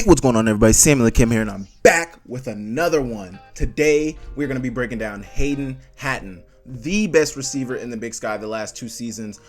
Hey, what's going on, everybody? Samuel Kim here, and I'm back with another one. Today, we're going to be breaking down Hayden Hatten, the best receiver in the Big Sky the last 2 seasons.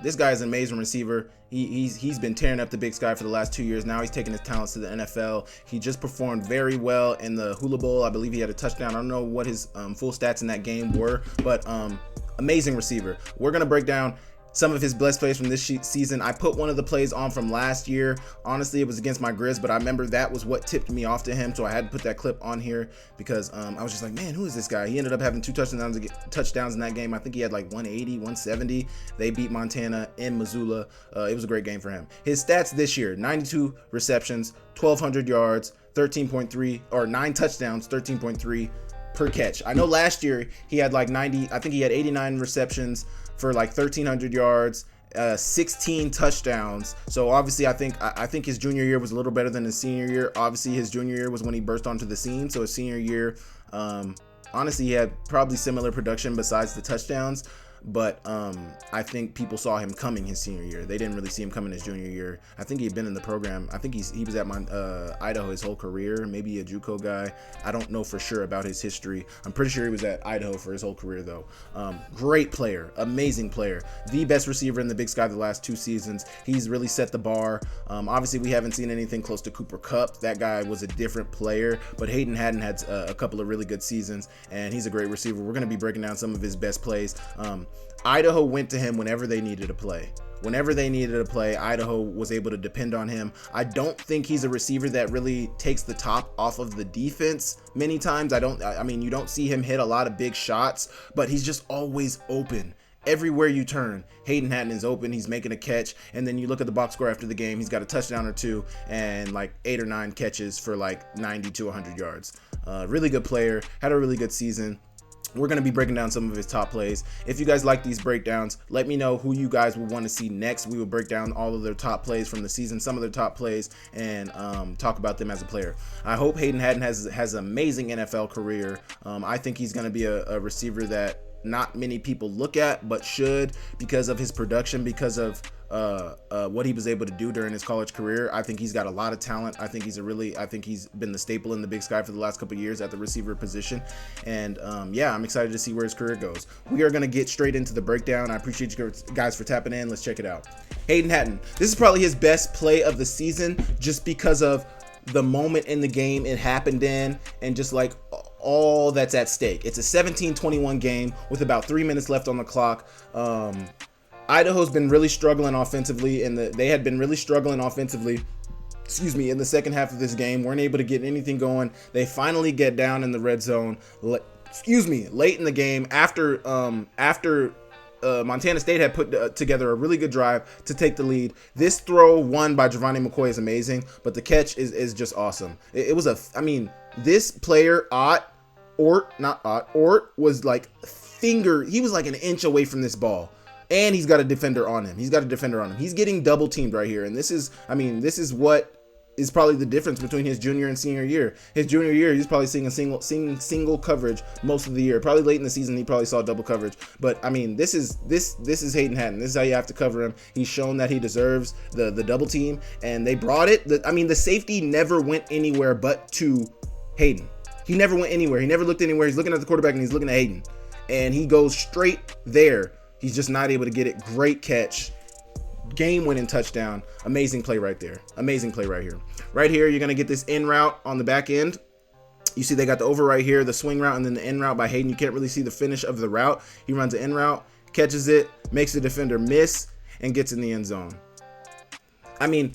This guy is an amazing receiver. He's been tearing up the Big Sky for the last 2 years. Now he's taking his talents to the NFL. He just performed very well in the Hula Bowl. I believe he had a touchdown. I don't know what his full stats in that game were, but amazing receiver. We're going to break down some of his best plays from this season. I put one of the plays on from last year. Honestly, it was against my Grizz, but I remember that was what tipped me off to him, so I had to put that clip on here because I was just like, man, who is this guy? He ended up having 2 touchdowns in that game. I think he had like 180, 170. They beat Montana in Missoula. It was a great game for him. His stats this year: 92 receptions, 1,200 yards, 13.3, or 9 touchdowns, 13.3 per catch. I know last year he had like 90, I think he had 89 receptions for like 1,300 yards, 16 touchdowns. So obviously I think his junior year was a little better than his senior year. Obviously his junior year was when he burst onto the scene. So his senior year, honestly, he had probably similar production besides the touchdowns. But I think people saw him coming his senior year. They didn't really see him coming his junior year. I think he'd been in the program. I think he was at Idaho his whole career, maybe a JUCO guy. I don't know for sure about his history. I'm pretty sure he was at Idaho for his whole career, though. Great player, amazing player, the best receiver in the Big Sky the last 2 seasons. He's really set the bar. Obviously, we haven't seen anything close to Cooper Kupp. That guy was a different player, but Hayden Hatten had a couple of really good seasons, and he's a great receiver. We're going to be breaking down some of his best plays. Idaho went to him whenever they needed a play. Whenever they needed a play, Idaho was able to depend on him. I don't think he's a receiver that really takes the top off of the defense many times. I mean, you don't see him hit a lot of big shots, but he's just always open. Everywhere you turn, Hayden Hatten is open. He's making a catch, and then you look at the box score after the game. He's got a touchdown or 2 and like 8 or 9 catches for like 90 to 100 yards. Really good player. Had a really good season. We're going to be breaking down some of his top plays. If you guys like these breakdowns, let me know who you guys will want to see next. We will break down all of their top plays from the season, some of their top plays, and talk about them as a player. I hope Hayden Hatten has an amazing NFL career. I think he's going to be a receiver that not many people look at, but should, because of his production, because of what he was able to do during his college career. I think he's got a lot of talent. I think he's been the staple in the Big Sky for the last couple of years at the receiver position. And yeah, I'm excited to see where his career goes. We are going to get straight into the breakdown. I appreciate you guys for tapping in. Let's check it out. Hayden Hatten. This is probably his best play of the season, just because of the moment in the game it happened in, and just like all that's at stake. It's a 17-21 game with about 3 minutes left on the clock. Idaho's been really struggling offensively, and they had been really struggling offensively, in the second half of this game. Weren't able to get anything going. They finally get down in the red zone, late in the game after Montana State had put together a really good drive to take the lead. This throw won by Javonte McCoy is amazing, but the catch is just awesome. This player, Ort was like he was like an inch away from this ball. And he's got a defender on him. He's getting double teamed right here. And this is what is probably the difference between his junior and senior year. His junior year, he's probably seeing single coverage most of the year. Probably late in the season, he probably saw double coverage. But I mean, this is Hayden Hatten. This is how you have to cover him. He's shown that he deserves the double team, and they brought it. The safety never went anywhere but to Hayden. He never went anywhere. He never looked anywhere. He's looking at the quarterback and he's looking at Hayden, and he goes straight there. He's just not able to get it. Great catch. Game-winning touchdown. Amazing play right there. Amazing play right here. Right here, you're going to get this in route on the back end. You see they got the over right here, the swing route, and then the in route by Hayden. You can't really see the finish of the route. He runs the in route, catches it, makes the defender miss, and gets in the end zone. I mean,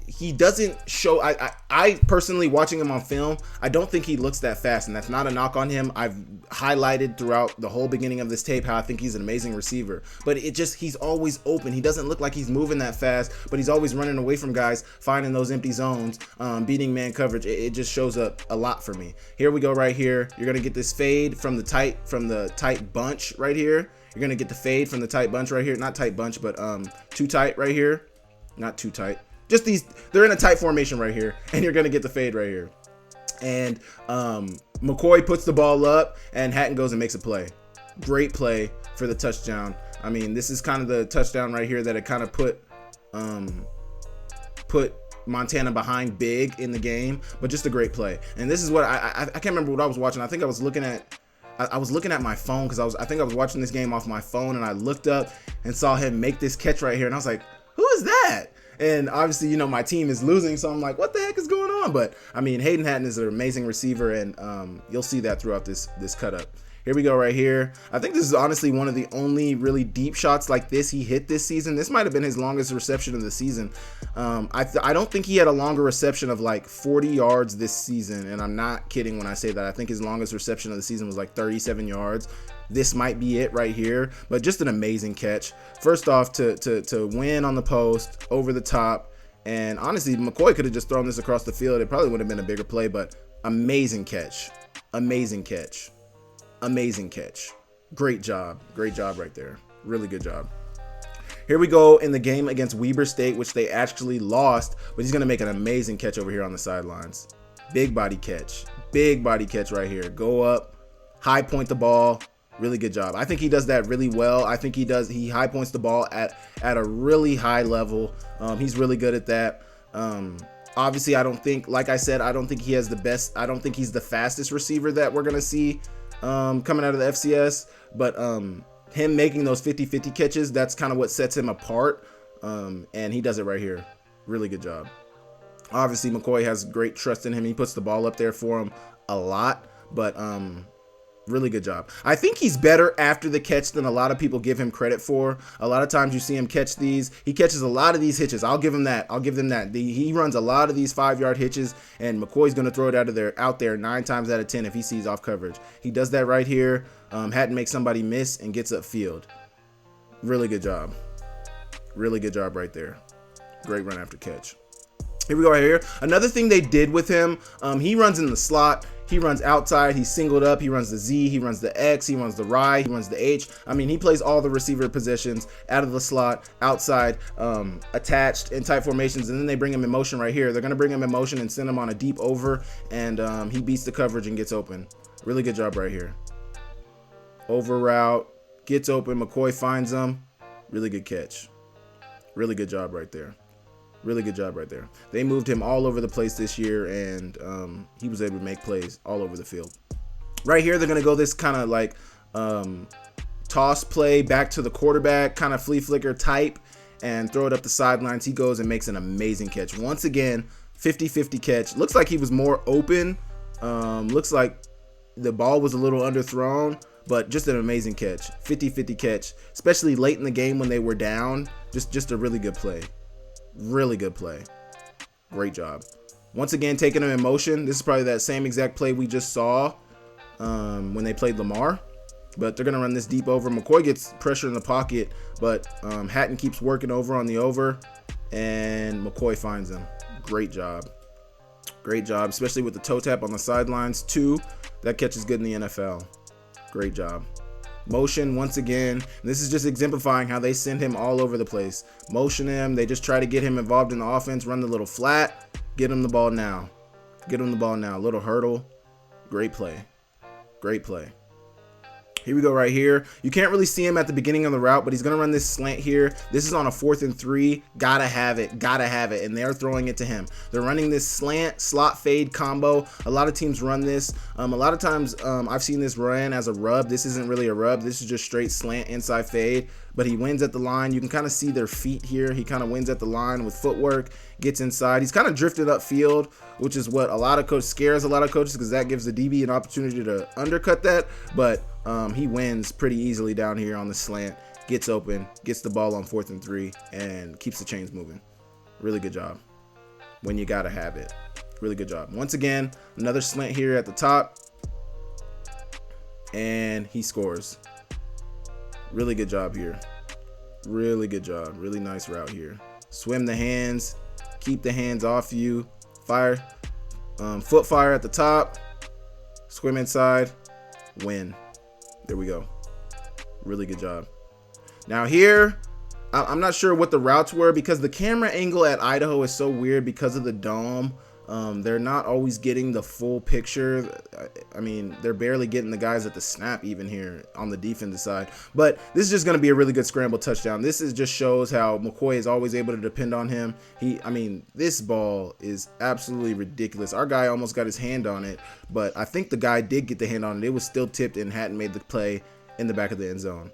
he doesn't show. I personally, watching him on film, I don't think he looks that fast, and that's not a knock on him. I've highlighted throughout the whole beginning of this tape how I think he's an amazing receiver, but he's always open. He doesn't look like he's moving that fast, but he's always running away from guys, finding those empty zones, beating man coverage. It just shows up a lot for me. Here we go right here. You're gonna get this fade from the tight bunch right here. You're gonna get the fade from the tight bunch right here. Not tight bunch, but too tight right here. Not too tight. Just these, they're in a tight formation right here, and you're going to get the fade right here. And McCoy puts the ball up, and Hatten goes and makes a play. Great play for the touchdown. I mean, this is kind of the touchdown right here that it kind of put Montana behind big in the game, but just a great play. And this is what I can't remember what I was watching. I think I was looking at my phone because I think I was watching this game off my phone, and I looked up and saw him make this catch right here, and I was like, who is that? And obviously, you know, my team is losing, so I'm like, what the heck is going on? But I mean, Hayden Hatten is an amazing receiver, and you'll see that throughout this cut up. Here we go right here. I think this is honestly one of the only really deep shots like this he hit this season. This might have been his longest reception of the season. I don't think he had a longer reception of like 40 yards this season, and I'm not kidding when I say that. I think his longest reception of the season was like 37 yards. This might be it right here, but just an amazing catch. First off, to win on the post, over the top, and honestly, McCoy could have just thrown this across the field. It probably would have been a bigger play, but amazing catch. Amazing catch. Amazing catch. Great job right there. Really good job. Here we go in the game against Weber State, which they actually lost, but he's going to make an amazing catch over here on the sidelines. Big body catch right here. Go up, high point the ball. Really good job. I think he does that really well. I think he high points the ball at a really high level. He's really good at that. Obviously, I don't think, like I said, I don't think he has the best, I don't think he's the fastest receiver that we're going to see coming out of the FCS, but him making those 50-50 catches, that's kind of what sets him apart, and he does it right here. Really good job. Obviously, McCoy has great trust in him. He puts the ball up there for him a lot, but really good job. I think he's better after the catch than a lot of people give him credit for. A lot of times you see him catch these. He catches a lot of these hitches. I'll give him that. I'll give them that. He runs a lot of these 5-yard hitches, and McCoy's going to throw it out there 9 times out of 10 if he sees off coverage. He does that right here. Hatten makes somebody miss and gets upfield. Really good job. Really good job right there. Great run after catch. Here we go right here. Another thing they did with him, he runs in the slot. He runs outside, he's singled up, he runs the Z, he runs the X, he runs the Y, he runs the H. I mean, he plays all the receiver positions out of the slot, outside, attached in tight formations, and then they bring him in motion right here. They're going to bring him in motion and send him on a deep over, and he beats the coverage and gets open. Really good job right here. Over route, gets open, McCoy finds him. Really good catch. Really good job right there. Really good job right there. They moved him all over the place this year, and he was able to make plays all over the field. Right here, they're going to go this kind of like toss play back to the quarterback, kind of flea flicker type, and throw it up the sidelines. He goes and makes an amazing catch. Once again, 50-50 catch. Looks like he was more open. Looks like the ball was a little underthrown, but just an amazing catch. 50-50 catch, especially late in the game when they were down. Just a really good play. Really good play. Great job. Once again, taking him in motion. This is probably that same exact play we just saw when they played Lamar. But they're going to run this deep over. McCoy gets pressure in the pocket, but Hatten keeps working over on the over, and McCoy finds him. Great job. Great job, especially with the toe tap on the sidelines, too. That catch is good in the NFL. Great job. Motion once again. This is just exemplifying how they send him all over the place. Motion him. They just try to get him involved in the offense. Run the little flat. Get him the ball now. Get him the ball now. Little hurdle. Great play. Great play. Here we go right here. You can't really see him at the beginning of the route, but he's going to run this slant here. This is on a 4th and 3. Gotta have it. Gotta have it. And they're throwing it to him. They're running this slant, slot, fade combo. A lot of teams run this. A lot of times I've seen this ran as a rub. This isn't really a rub. This is just straight slant, inside fade. But he wins at the line. You can kind of see their feet here. He kind of wins at the line with footwork, gets inside. He's kind of drifted upfield, which is what a lot of coaches scares a lot of coaches, because that gives the DB an opportunity to undercut that. But he wins pretty easily down here on the slant, gets open, gets the ball on 4th and 3, and keeps the chains moving. Really good job. When you gotta have it. Really good job. Once again, another slant here at the top, and he scores. Really good job here. Really good job. Really nice route here. Swim the hands. Keep the hands off you. Fire. Foot fire at the top. Swim inside. Win. There we go. Really good job. Now here, I'm not sure what the routes were, because the camera angle at Idaho is so weird because of the dome. They're not always getting the full picture. I mean, they're barely getting the guys at the snap even here on the defensive side. But this is just going to be a really good scramble touchdown. This is just shows how McCoy is always able to depend on him. I mean, this ball is absolutely ridiculous. Our guy almost got his hand on it, but I think the guy did get the hand on it. It was still tipped, and Hatten made the play in the back of the end zone.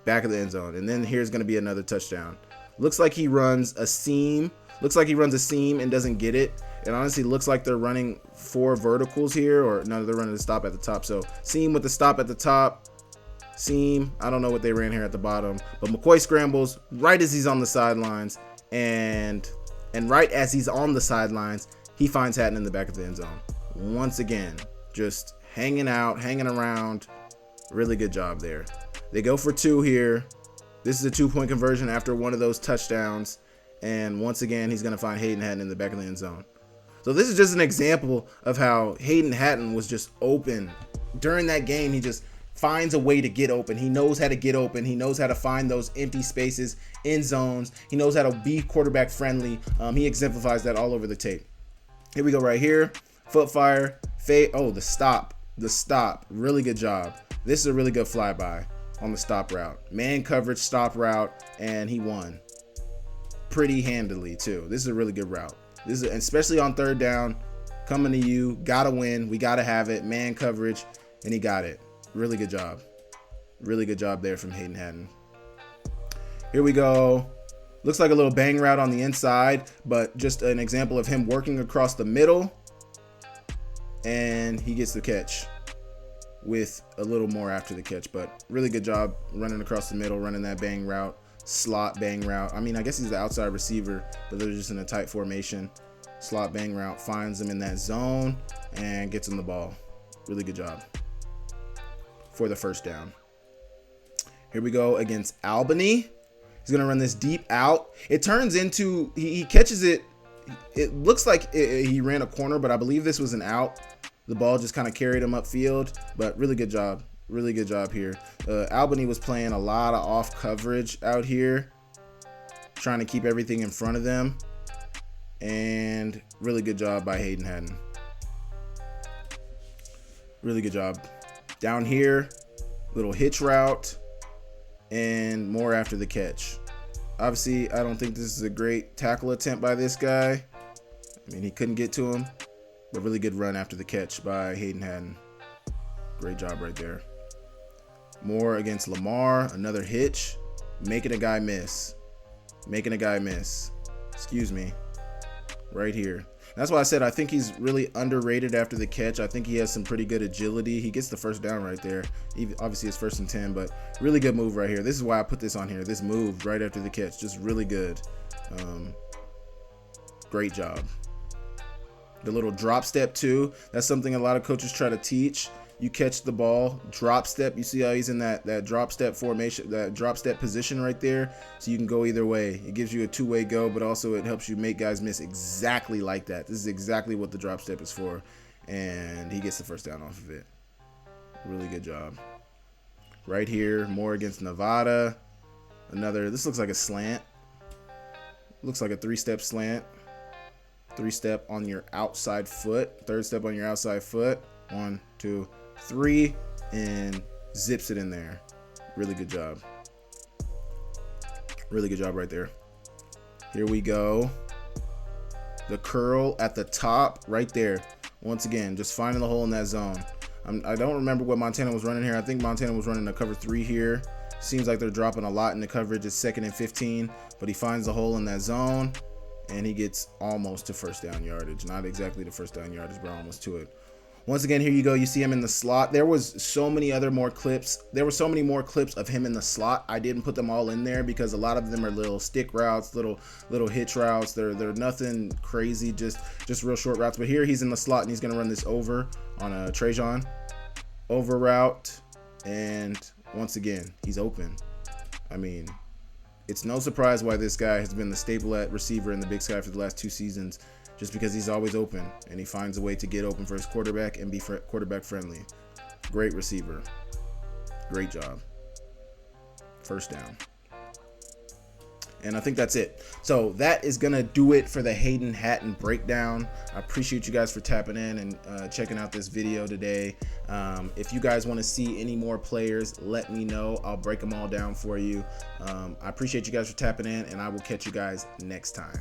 Back of the end zone. And then here's going to be another touchdown. Looks like he runs a seam. And doesn't get it. It honestly looks like they're running 4 verticals here, or no, they're running the stop at the top. So seam with the stop at the top. Seam. I don't know what they ran here at the bottom. But McCoy scrambles right as he's on the sidelines. And right as he's on the sidelines, he finds Hatten in the back of the end zone. Once again, just hanging out, hanging around. Really good job there. They go for 2 here. This is a 2-point conversion after one of those touchdowns. And once again, he's going to find Hayden Hatten in the back of the end zone. So this is just an example of how Hayden Hatten was just open. During that game, he just finds a way to get open. He knows how to get open. He knows how to find those empty spaces in zones. He knows how to be quarterback friendly. He exemplifies that all over the tape. Here we go right here. Foot fire. Fade. Oh, the stop. The stop. Really good job. This is a really good flyby on the stop route. Man coverage stop route, and he won. Pretty handily too. This is a really good route. This is especially on 3rd down, coming to you, gotta win, we gotta have it, man coverage, and he got it. Really good job. Really good job there from Hayden Hatten. Here we go. Looks like a little bang route on the inside, but just an example of him working across the middle, and he gets the catch with a little more after the catch. But really good job running across the middle, running that bang route. Slot bang route. I mean, I guess he's the outside receiver, but they're just in a tight formation. Slot bang route, finds him in that zone and gets him the ball. Really good job for the 1st down. Here we go against Albany. He's gonna run this deep out. It turns into, he catches it. It looks like he ran a corner, but I believe this was an out. The ball just kind of carried him upfield, but really good job. Really good job here. Albany was playing a lot of off coverage out here, trying to keep everything in front of them. And really good job by Hayden Hatten. Really good job. Down here, little hitch route and more after the catch. Obviously, I don't think this is a great tackle attempt by this guy. I mean, he couldn't get to him, but really good run after the catch by Hayden Hatten. Great job right there. More against Lamar, another hitch, making a guy miss. Excuse me. Right here. That's why I said I think he's really underrated after the catch. I think he has some pretty good agility. He gets the 1st down right there. Obviously it's 1st and 10, but really good move right here. This is why I put this on here. This move right after the catch, just really good. Great job. The little drop step too. That's something a lot of coaches try to teach. You catch the ball, drop step. You see how he's in that drop step formation, that drop step position right there. So you can go either way. It gives you a 2-way go, but also it helps you make guys miss exactly like that. This is exactly what the drop step is for. And he gets the 1st down off of it. Really good job. Right here, more against Nevada. This looks like a slant. Looks like a 3-step slant. 3-step on your outside foot. 3rd step on your outside foot. 1, 2, 3, and zips it in there. Really good job. Really good job right there. Here we go. The curl at the top right there. Once again, just finding the hole in that zone. I don't remember what Montana was running here. I think Montana was running a cover 3 here. Seems like they're dropping a lot in the coverage. It's 2nd and 15, but he finds the hole in that zone, and he gets almost to 1st down yardage. Not exactly the 1st down yardage, but almost to it. Once again, here you go. You see him in the slot. There was so many more clips of him in the slot. I didn't put them all in there because a lot of them are little stick routes, little hitch routes. They're nothing crazy, just real short routes. But here he's in the slot and he's gonna run this over on a Trajan over route, and once again he's open. I mean, it's no surprise why this guy has been the staple at receiver in the Big Sky for the last 2 seasons. Just because he's always open and he finds a way to get open for his quarterback and be quarterback friendly. Great receiver. Great job. 1st down. And I think that's it. So that is gonna do it for the Hayden Hatten breakdown. I appreciate you guys for tapping in and checking out this video today. If you guys want to see any more players, let me know. I'll break them all down for you. I appreciate you guys for tapping in, and I will catch you guys next time.